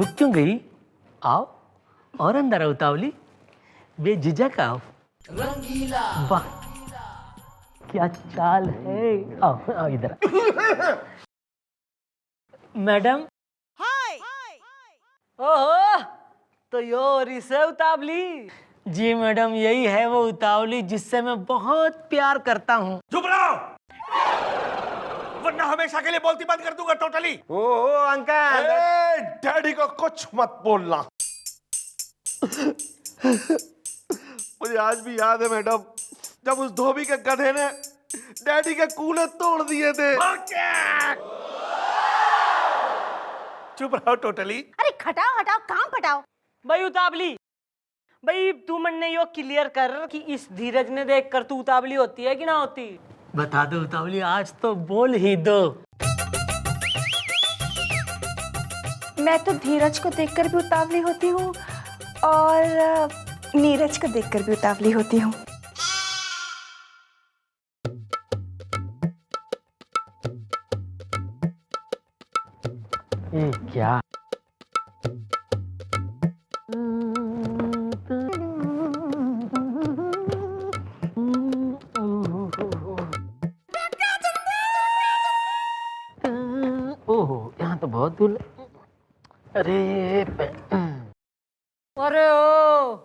रुक क्यों गई? आओ और अंदर आओ उतावली, बेझिझक आओ। वाह क्या चाल है। आओ आओ इधर। मैडम। हाय। ओहो तो यो रिसे उतावली। जी मैडम, यही है वो उतावली जिससे मैं बहुत प्यार करता हूँ। चुप रहो, वरना हमेशा के लिए बोलती बंद कर दूंगा टोटली। ओ अंकल, डैडी को कुछ मत बोलना। मुझे आज भी याद है मैडम, जब उस धोबी के गधे ने डैडी के कूले तोड़ दिए थे। चुप रहो टोटली। अरे खटाओ हटाओ, काम पटाओ। भाई उतावली, भाई तू मन ने यो क्लियर कर कि इस धीरज ने देख कर तू उतावली होती है कि ना होती? बता दो उतावली, आज तो बोल ही दो। मैं तो धीरज को देखकर भी उतावली होती हूँ और नीरज को देखकर भी उतावली होती हूँ। क्या? ओहो, यहाँ तो बहुत दूर। अरे अरे ओ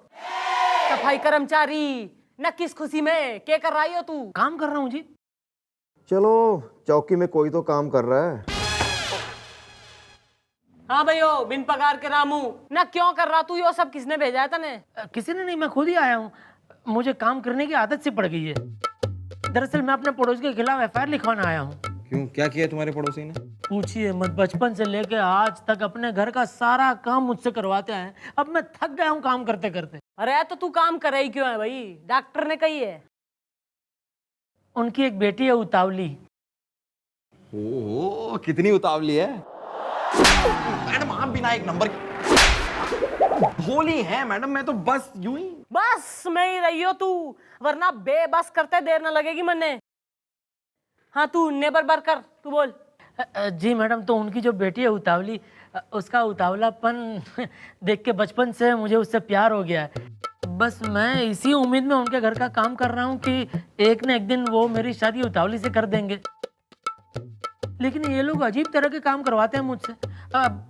सफाई कर्मचारी, न किस खुशी में क्या कर रही हो तू? काम कर रहा हूँ जी। चलो चौकी में कोई तो काम कर रहा है। हाँ भैया, बिन पगार के रामू ना क्यों कर रहा तू? यो सब किसने भेजा है तने? किसी ने नहीं, मैं खुद ही आया हूँ। मुझे काम करने की आदत सी पड़ गई है। दरअसल मैं अपने पड़ोसी के खिलाफ एफआईआर लिखवाना आया हूँ। क्यों, क्या किया तुम्हारे पड़ोसी ने? पूछिए मत, बचपन से लेके आज तक अपने घर का सारा काम मुझसे करवाते हैं। अब मैं थक गया हूँ काम करते करते। अरे तो तू काम करे ही क्यों है भाई? डॉक्टर ने कही है। उनकी एक बेटी है उतावली। ओह कितनी उतावली है मैडम, आप बिना एक नंबर भोली है मैडम। मैं तो बस यूं ही बस में ही रही हो तू, वरना बेबस करते देर न लगेगी मन्ने। हाँ तू नेबर बर कर, तू बोल। जी मैडम, तो उनकी जो बेटी है उतावली, उसका उतावलापन देख के बचपन से मुझे उससे प्यार हो गया है। बस मैं इसी उम्मीद में उनके घर का काम कर रहा हूँ कि एक न एक दिन वो मेरी शादी उतावली से कर देंगे। लेकिन ये लोग अजीब तरह के काम करवाते हैं मुझसे।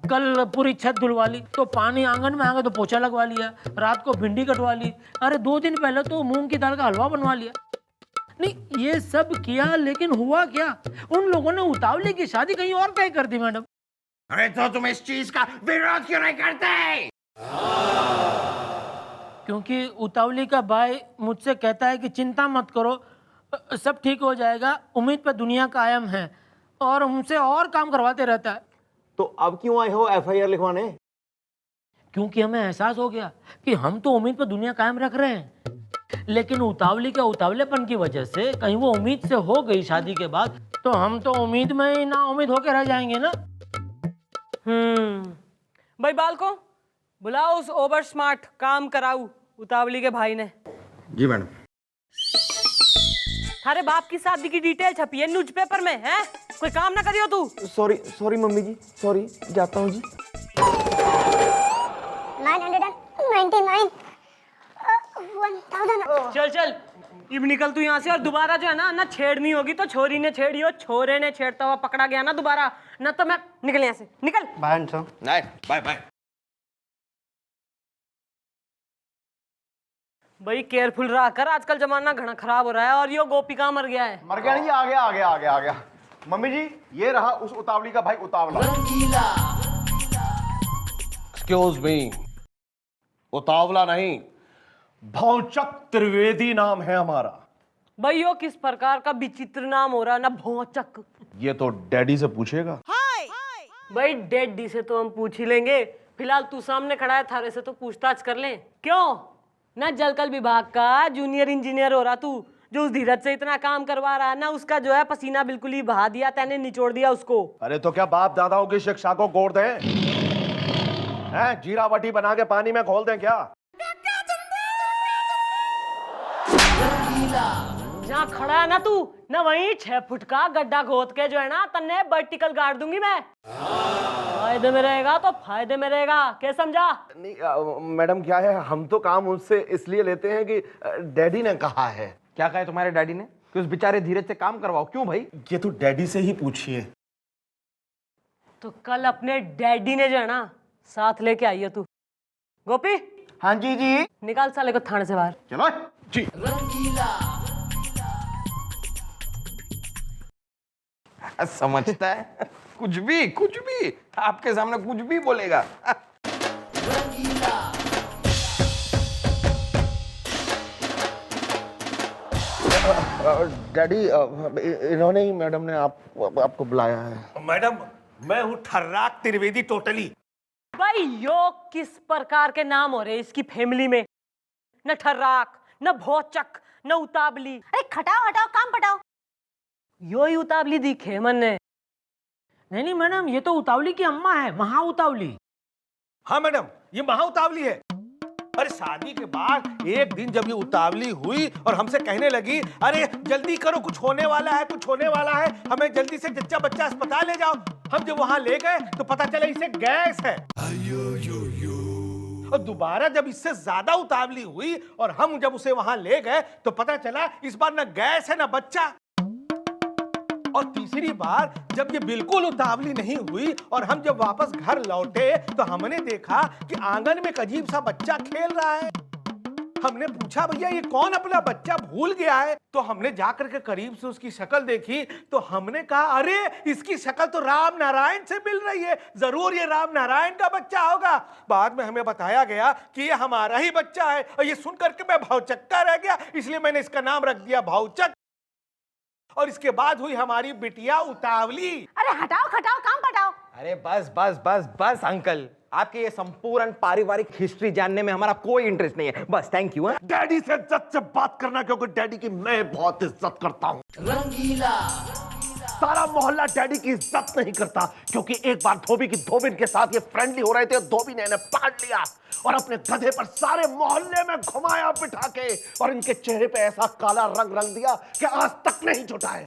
कल पूरी छत धुलवा ली, तो पानी आंगन में आ गया तो पोछा लगवा लिया। रात को भिंडी कटवा ली। अरे 2 दिन पहले तो मूंग की दाल का हलवा बनवा लिया। नहीं ये सब किया, लेकिन हुआ क्या? उन लोगों ने उतावली की शादी कहीं और तय कर दी मैडम। अरे तो तुम इस चीज का विरोध क्यों नहीं करते? क्योंकि उतावली का भाई मुझसे कहता है कि चिंता मत करो, सब ठीक हो जाएगा, उम्मीद पे दुनिया कायम है, और हमसे और काम करवाते रहता है। तो अब क्यों आए हो एफआईआर लिखवाने? क्योंकि हमें एहसास हो गया कि हम तो उम्मीद पर दुनिया कायम रख रहे हैं, लेकिन उतावली के उतावलेपन की वजह से कहीं वो उम्मीद से हो गई शादी के बाद, तो हम तो उम्मीद में ही ना उम्मीद होकर रह जाएंगे ना। भाई बालको, बुलाओ उस ओवर स्मार्ट काम कराऊ उतावली के भाई ने। जी मैडम। अरे बाप की शादी की डिटेल छपी है न्यूज़पेपर में, है? कोई काम ना करियो तू। सॉरी सॉरी मम्मी जी, सॉरी, जाता हूँ जी। 999 1000। चल चल अब निकल तू यहाँ से, और दोबारा जो है ना छेड़नी होगी तो छोरी ने छेड़ी हो, छोरे ने छेड़ता हुआ पकड़ा गया ना दोबारा, ना तो मैं निकल यहाँ से, निकल। Bye bye bye. भाई केयरफुल रहा कर, आजकल जमाना घना खराब हो रहा है, और यो गोपिका मर गया है। मर गया नहीं, आ गया। मम्मी जी, ये रहा उस उतावली का भाई उतावला। एक्सक्यूज मी, उतावला नहीं, भौचक त्रिवेदी नाम है हमारा। भाई यो किस प्रकार का विचित्र नाम हो रहा है ना, भौचक। ये तो डैडी से पूछेगा। भाई डैडी से तो हम पूछ ही लेंगे, फिलहाल तू सामने खड़ा है, थारे से तो पूछताछ कर लें। क्यों ना जलकल विभाग का जूनियर इंजीनियर हो रहा तू, जो उस धीरज से इतना काम करवा रहा है ना, उसका जो है पसीना बिल्कुल ही बहा दिया, तैने निचोड़ दिया उसको। अरे तो क्या बाप दादाओं की शिक्षा को गोड़ दें? हैं, जीरा बटी बना के पानी में घोल दें क्या? जहाँ खड़ा है ना तू, ना वहीं 6 फुट का गड्ढा खोद के जो है ना तन्ने वर्टिकल गाड़ दूंगी मैं। फायदे में रहेगा तो फायदे में रहेगा, क्या समझा? नहीं मैडम क्या है, हम तो काम उससे इसलिए लेते हैं कि डैडी ने कहा है। क्या कहा है तुम्हारे डैडी ने कि उस बेचारे धीरज से काम करवाओ? क्यों भाई? ये तो डैडी से ही पूछिए। तो कल अपने डैडी ने जो है ना साथ लेके आई है तू। गोपी, हाँ जी जी। निकाल साले को थाने से बाहर। चलो जी। समझता है कुछ भी आपके सामने कुछ भी बोलेगा। डैडी इन्होंने ही, मैडम ने आपको बुलाया है। मैडम मैं हूँ ठर्राक त्रिवेदी टोटली। भाई यो किस प्रकार के नाम हो रहे इसकी फैमिली में? न ठर्राक, न भौचक, न उतावली। अरे खटाओ हटाओ, काम पटाओ। यो ही उतावली दिखे मन ने। नहीं मैडम, ये तो उतावली की अम्मा है, महा उतावली। हाँ मैडम, ये महा उतावली है। अरे शादी के बाद एक दिन जब ये उतावली हुई और हमसे कहने लगी, अरे जल्दी करो कुछ होने वाला है, कुछ होने वाला है, हमें जल्दी से जच्चा बच्चा अस्पताल ले जाओ। हम जब वहां ले गए तो पता चला इसे गैस है। और दोबारा जब इससे ज्यादा उतावली हुई और हम जब उसे वहां ले गए तो पता चला इस बार न गैस है न बच्चा। और तीसरी बार जब ये बिल्कुल उतावली नहीं हुई और हम जब वापस घर लौटे तो हमने देखा कि आंगन में एक अजीब सा बच्चा खेल रहा है। हमने पूछा, भैया ये कौन अपना बच्चा भूल गया है? तो हमने जाकर के करीब से उसकी शक्ल देखी तो हमने कहा, अरे इसकी शक्ल तो राम नारायण से मिल रही है, जरूर ये राम नारायण का बच्चा होगा। बाद में हमें बताया गया कि ये हमारा ही बच्चा है। और ये सुन करके मैं भावचक्का रह गया, इसलिए मैंने इसका नाम रख दिया भावचक। और इसके बाद हुई हमारी बिटिया उतावली। अरे हटाओ खटाओ, काम पटाओ। अरे बस बस बस बस अंकल, आपके ये संपूर्ण पारिवारिक हिस्ट्री जानने में हमारा कोई इंटरेस्ट नहीं है। बस थैंक यू। डैडी से इज्जत से बात करना, क्योंकि डैडी की मैं बहुत इज्जत करता हूँ। सारा मोहल्ला डैडी की इज्जत नहीं करता, क्योंकि एक बार धोबी की धोबिन के साथ ये फ्रेंडली हो रहे थे, धोबी ने इन्हें पकड़ लिया और अपने गधे पर सारे मोहल्ले में घुमाया बिठा के, और इनके चेहरे पे ऐसा काला रंग रंग दिया कि आज तक नहीं छूटा है।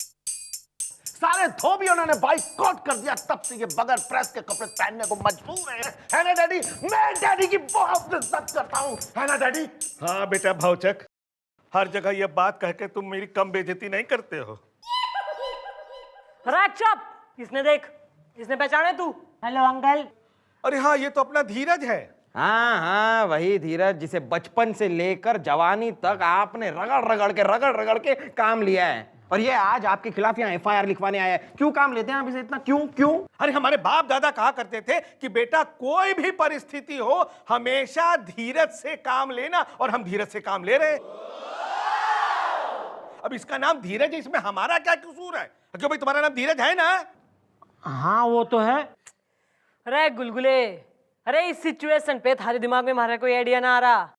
सारे धोबियों ने बाइकआउट कर दिया, तब से ये बगैर प्रेस के कपड़े पहनने को मजबूर है ना डैडी? मैं डैडी की बहुत इज्जत करता हूँ, है ना डैडी? हाँ बेटा भावचक, हर जगह ये बात कह के तुम मेरी कम बेइज्जती नहीं करते हो। चुप! इसने देख, इसने पहचाने तू? Hello uncle. अरे हाँ, ये तो अपना धीरज है। हाँ वही धीरज जिसे बचपन से लेकर जवानी तक आपने रगड़ रगड़ के काम लिया है, और ये आज आपके खिलाफ यहाँ FIR लिखवाने आया है। क्यों काम लेते हैं आप इसे इतना? क्यों? अरे हमारे बाप दादा कहा करते थे कि बेटा कोई भी परिस्थिति हो हमेशा धीरज से काम लेना, और हम धीरज से काम ले रहे हैं। अब इसका नाम धीरज है, इसमें हमारा क्या कसूर है? क्यों भाई, तुम्हारा नाम धीरज है ना? हाँ वो तो है। अरे गुलगुले, अरे इस सिचुएशन पे थारे दिमाग में हमारा कोई आइडिया ना आ रहा?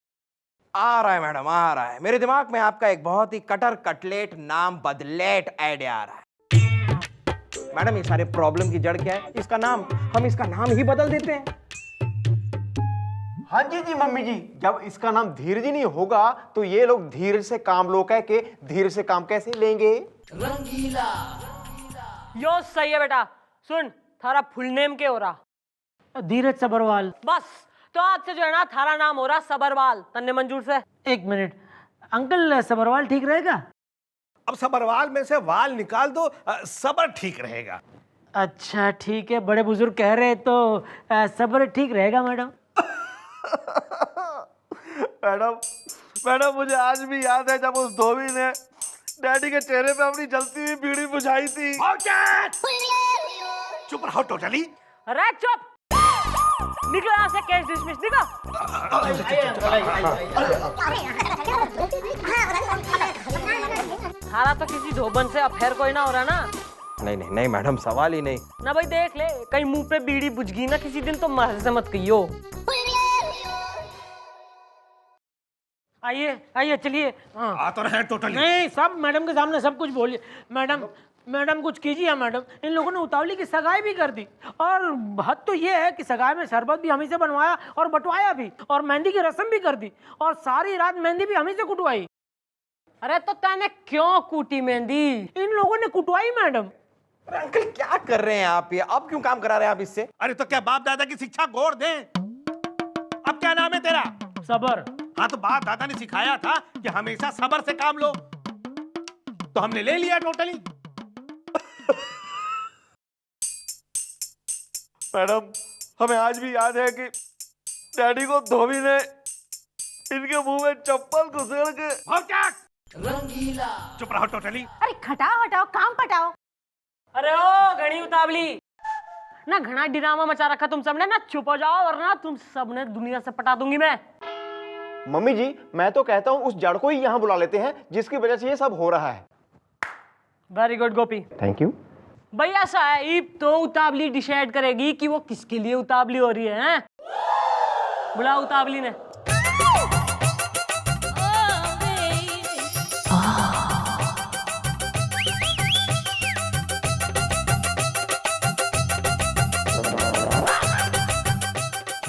आ रहा है मैडम, आ रहा है। मेरे दिमाग में आपका एक बहुत ही कटर कटलेट नाम बदलेट आइडिया आ रहा है। मैडम ये सारे प्रॉब्लम की जड़ क्या है? इसका नाम, हम इसका नाम ही बदल देते हैं। हाँ जी जी मम्मी जी, जब इसका नाम धीरज नहीं होगा तो ये लोग धीरज से काम लो कह के धीरज से काम कैसे लेंगे? यो सही है बेटा। सुन, थारा फुल नेम क्या हो रहा? धीरज सबरवाल। बस, तो आज से जो है ना थारा नाम हो रहा सबरवाल। तन्ने मंजूर से? एक मिनट अंकल, सबरवाल ठीक रहेगा? अब सबरवाल में से वाल निकाल दो, सबर ठीक रहेगा। अच्छा ठीक है, बड़े बुजुर्ग कह रहे तो सबर ठीक रहेगा मैडम। मैडम मुझे आज भी याद है जब उस धोबी ने डैडी के चेहरे पे अपनी जलती हुई बीड़ी बुझाई थी। चुप रहो टोटली। अरे चुप! निकलो यहाँ से, केस डिसमिस। निकलो। थारा तो किसी धोबन से अफेयर कोई ना हो रहा ना? नहीं मैडम, सवाल ही नहीं। ना भाई देख ले, कहीं मुंह पे बीड़ी बुझ गई ना किसी दिन तो मर से मत कहियो। आइए चलिए। आ तो रहे टोटली। नहीं, सब मैडम के सामने सब कुछ बोलिए। मैडम कुछ कीजिए मैडम। इन लोगों ने उतावली की सगाई भी कर दी, और हद तो ये है कि सगाई में शरबत भी हम ही से बनवाया और बंटवाया भी, और मेहंदी की रस्म भी कर दी, और सारी रात मेहंदी भी हम ही से कुटवाई। अरे तो तैने क्यों कूटी मेहंदी? इन लोगों ने कुटवाई मैडम। अरे अंकल क्या कर रहे हैं आप ये? अब क्यों काम करा रहे हैं आप इससे? अरे तो क्या बाप दादा की शिक्षा गौर दें? अब क्या नाम है तेरा? सबर। हाँ तो बाप दादा ने सिखाया था कि हमेशा सब्र से काम लो, तो हमने ले लिया टोटली। मैडम, हमें आज भी याद है कि डैडी को धोबी ने इनके मुंह में चप्पल घुसेड़ के चुप रहो टोटली। अरे खटाओ हटाओ काम पटाओ। अरे ओ घड़ी उतावली, ना घना ड्रामा मचा रखा तुम सबने, ना चुप हो जाओ वरना तुम सबने दुनिया से पटा दूंगी मैं। मम्मी जी, मैं तो कहता हूँ उस जड़ को ही यहाँ बुला लेते हैं जिसकी वजह से ये सब हो रहा है। Very good Gopi. Thank you. भाई ऐसा है, ईब तो उतावली डिसाइड करेगी कि वो किसके लिए उतावली हो रही है, हैं? बुला उतावली ने।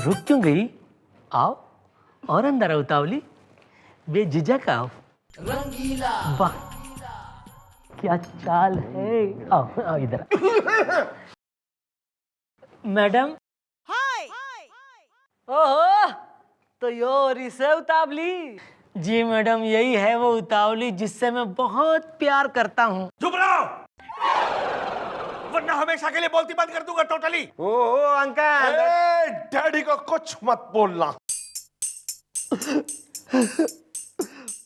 रुक क्यों गई? आओ और अंदर आओ उतावली, बेझिझक आओ। वाह क्या चाल है। आओ आओ इधर। मैडम। ओहो, तो यो रिसे उतावली। जी मैडम, यही है वो उतावली जिससे मैं बहुत प्यार करता हूँ। चुप रहो, वरना हमेशा के लिए बोलती बंद कर दूंगा टोटली। ओ अंकल, डैडी को कुछ मत बोलना।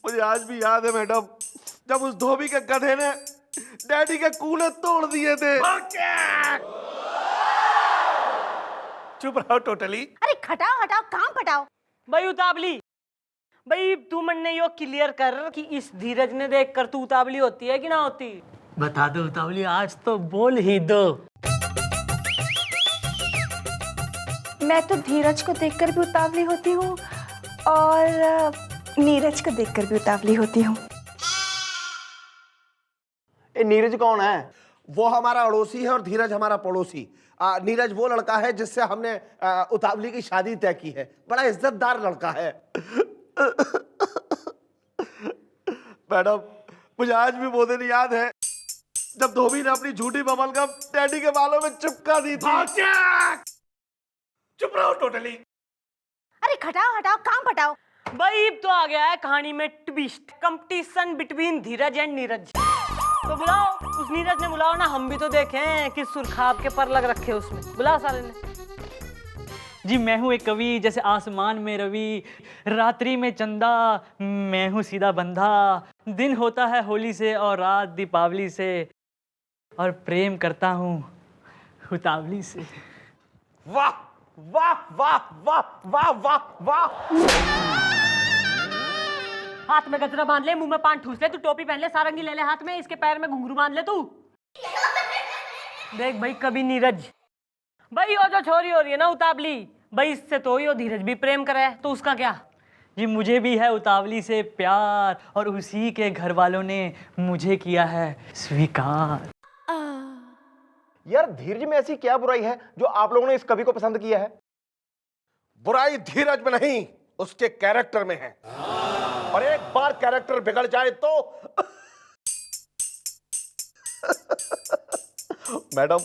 मुझे आज भी याद है मैडम, जब उस धोबी के गधे ने डैडी के कूले तोड़ दिए थे। चुप रहो टोटली। अरे खटाओ हटाओ काम पटाओ। भाई उतावली, भाई तू मन ने यो क्लियर कर कि इस धीरज ने देखकर तू उतावली होती है कि ना होती? बता दो उतावली, आज तो बोल ही दो। मैं तो धीरज को देखकर भी उतावली होती हूँ और नीरज को देखकर भी उतावली होती हूँ। ये नीरज कौन है? वो हमारा अड़ोसी है और धीरज हमारा पड़ोसी। नीरज वो लड़का है जिससे हमने उतावली की शादी तय की है। बड़ा इज्जतदार लड़का है। मैडम, मुझे आज भी वो दिन याद है जब धोबी ने अपनी झूठी बबल गम डैडी के बालों में चिपका दी थी। चुप रहो टोटली। अरे खटाओ हटाओ काम पटाओ। भाई अब तो आ गया है कहानी में twist, competition between Dheeraj and Neeraj. तो बुलाओ उस नीरज ने, बुलाओ ना, हम भी तो देखें किस सुरखाब के पर लग रखे उसमें। बुलाओ साले ने। जी मैं हूँ एक कवि, जैसे आसमान में रवि, रात्रि में चंदा, मैं हूँ सीधा बंधा। दिन होता है होली से और रात दीपावली से, और प्रेम करता हूँ उतावली से। वाह वाह वाह वाह वाह वाह वाह। हाथ में गजरा बांध ले, मुंह में पान ठूस ले, तू टोपी पहन ले, सारंगी ले ले हाथ में, इसके पैर में घुंघरू बांध ले तू। देख भाई, कभी नीरज भाई वो जो छोरी हो रही है ना उतावली, भाई इससे तो ही वो धीरज भी प्रेम करे है, तो उसका क्या? जी मुझे भी है उतावली से प्यार, और उसी के घर वालों ने मुझे किया है स्वीकार। यार धीरज में ऐसी क्या बुराई है जो आप लोगों ने इस कवि को पसंद किया है? बुराई धीरज में नहीं, उसके कैरेक्टर में है। और एक बार कैरेक्टर बिगड़ जाए तो मैडम,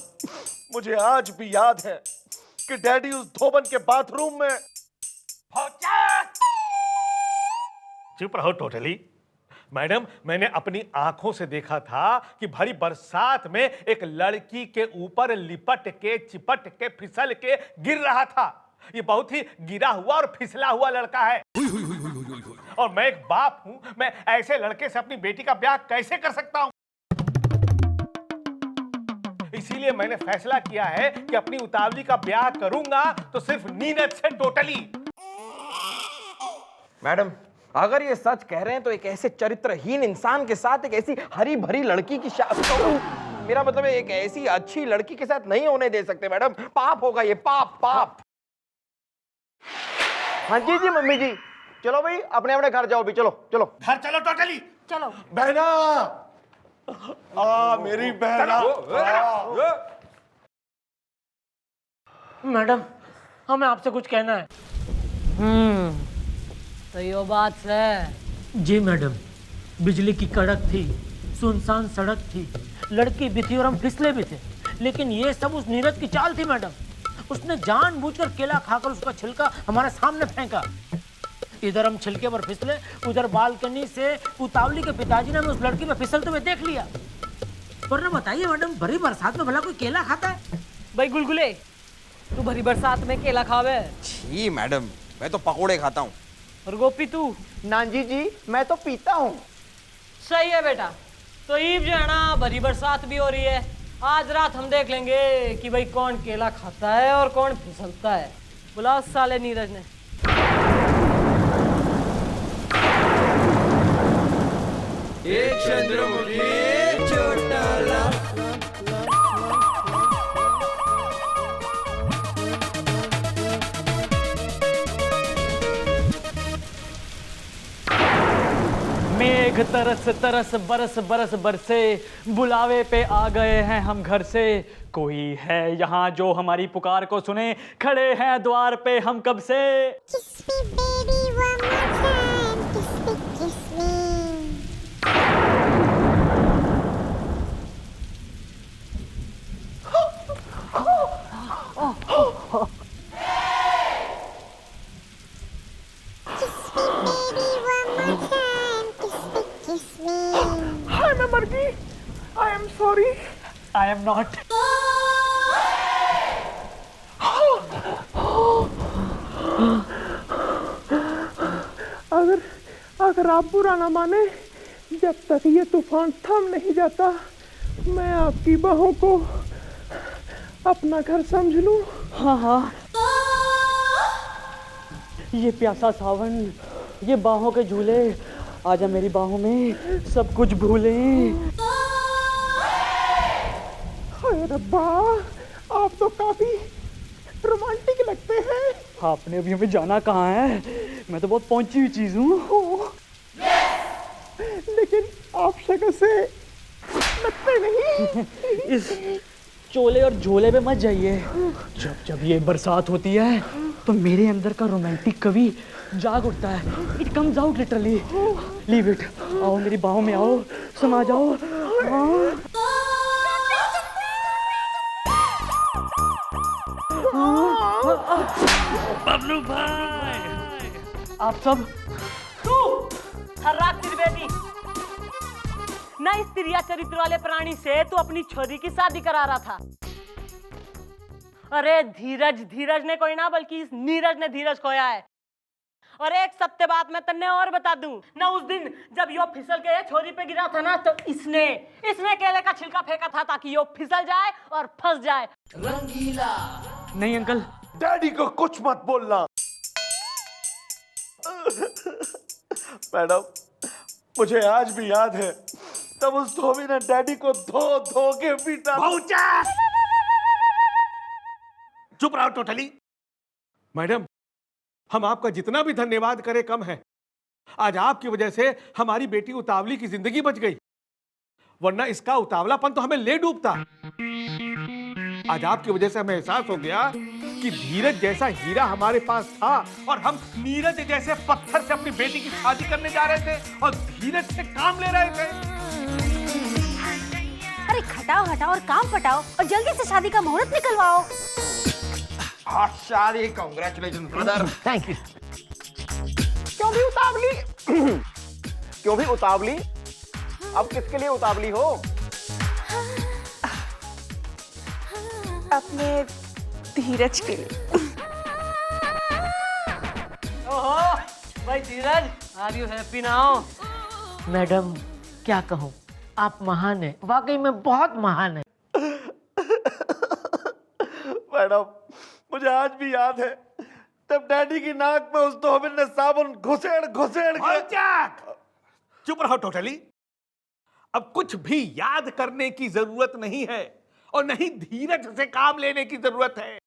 मुझे आज भी याद है कि डैडी उस धोबन के बाथरूम में। चुप रहो टोटली। मैडम, मैंने अपनी आंखों से देखा था कि भरी बरसात में एक लड़की के ऊपर लिपट के, चिपट के, फिसल के गिर रहा था। ये बहुत ही गिरा हुआ और फिसला हुआ लड़का है। और मैं एक बाप हूं, मैं ऐसे लड़के से अपनी बेटी का ब्याह कैसे कर सकता हूं? इसीलिए मैंने फैसला किया है कि अपनी उतावली का ब्याह करूंगा तो सिर्फ नीरज से टोटली। मैडम, अगर ये सच कह रहे हैं तो एक ऐसे चरित्रहीन इंसान के साथ एक ऐसी हरी भरी लड़की की शादी, मेरा मतलब है एक ऐसी अच्छी लड़की के साथ नहीं होने दे सकते मैडम। पाप होगा ये, पाप पाप। हाँ जी जी मम्मी जी, चलो भाई अपने अपने घर जाओ भी। चलो चलो घर चलो टोटली। चलो बहना, मेरी बहना। मैडम, हमें आपसे कुछ कहना है। तो यो बात है। जी मैडम, बिजली की कड़क थी, सुनसान सड़क थी, लड़की भी थी और हम फिसले भी थे, लेकिन ये सब उस नीरज की चाल थी मैडम। उसने जानबूझकर केला खाकर उसका छिलका हमारे सामने फेंका। इधर हम छिलके पर फिसले, उधर बालकनी से उतावली के पिताजी ने हमें उस लड़की में फिसलते हुए देख लिया। वरना बताइए मैडम, भरी बरसात में भला कोई केला खाता है? भाई गुलगुले, तू भरी बरसात में केला खावे? छी मैडम, मैं तो पकोड़े खाता हूँ। और गोपी तू? नानजी जी, मैं तो पीता हूँ। सही है बेटा। तो ईब जो है ना, भरी बरसात भी हो रही है, आज रात हम देख लेंगे कि भाई कौन केला खाता है और कौन फिसलता है। बुलाओ साले नीरज ने। मेघ तरस तरस बरस बरस बरसे, बुलावे पे आ गए हैं हम घर से। कोई है यहाँ जो हमारी पुकार को सुने, खड़े हैं द्वार पे हम कब से। I am not. अगर आप बुरा ना माने, जब तक ये तूफान थम नहीं जाता, मैं आपकी बाहों को अपना घर समझ लूं। हाँ हाँ, ये प्यासा सावन, ये बाहों के झूले, आजा मेरी बाहों में सब कुछ भूले। हाय रब्बा, आप तो काफी रोमांटिक लगते हैं। आपने अभी हमें जाना कहाँ है? मैं तो बहुत पहुंची हुई चीज हूँ। लेकिन आप शक्ल से लगते नहीं। इस चोले और झोले पे मत जाइए। जब जब ये बरसात होती है तो मेरे अंदर का रोमांटिक कवि जाग उठता है। It comes out literally. Leave it. आओ मेरी बाहों में आओ, समा जाओ। बबलू भाई, आप सब तू हर्राज त्रिवेदी, ना इस तिरिया चरित्र वाले प्राणी से तू अपनी छोरी की शादी करा रहा था। अरे धीरज, धीरज ने कोई ना बल्कि इस नीरज ने धीरज खोया है। और एक सत्य बात मैं तन्ने और बता दूं ना, उस दिन जब यो फिसल के ये छोरी पे गिरा था ना, तो इसने केले का छिलका फेंका था ताकि यो फिसल जाए और फंस जाए। रंगीला। नहीं अंकल, डैडी को कुछ मत बोलना। मैडम, मुझे आज भी याद है तब उस धोबी ने डैडी को धो धो के पीटा। चुप रहो टोटली। मैडम, हम आपका जितना भी धन्यवाद करें कम है। आज आपकी वजह से हमारी बेटी उतावली की जिंदगी बच गई, वरना इसका उतावलापन तो हमें ले डूबता। आज आपकी वजह से हमें एहसास हो गया कि धीरज जैसा हीरा हमारे पास था और हम नीरज जैसे पत्थर से अपनी बेटी की शादी करने जा रहे थे और धीरज से काम ले रहे थे। अरे खटाओ हटाओ और काम पटाओ और जल्दी से शादी का मुहूर्त निकलवाओ। शादी, कांग्रेचुलेशन ब्रदर। Thank you. क्यों भी उतावली? क्यों भी उतावली? अब किसके लिए उतावली हो? अपने धीरज के लिए। ओहो भाई Dheeraj, are you happy now? Madam क्या कहूँ, आप महान हैं, वाकई में बहुत महान हैं। मैडम, मुझे आज भी याद है तब डैडी की नाक में उस धोबी ने साबुन घुसेड़ घुसेड़ के। चुप रहो टोटली। अब कुछ भी याद करने की जरूरत नहीं है और नहीं धीरज से काम लेने की जरूरत है।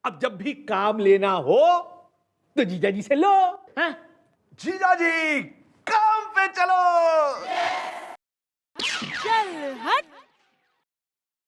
अब जब भी काम लेना हो तो जीजा जी से लो। जीजा जी, काम पे चलो। चल हट।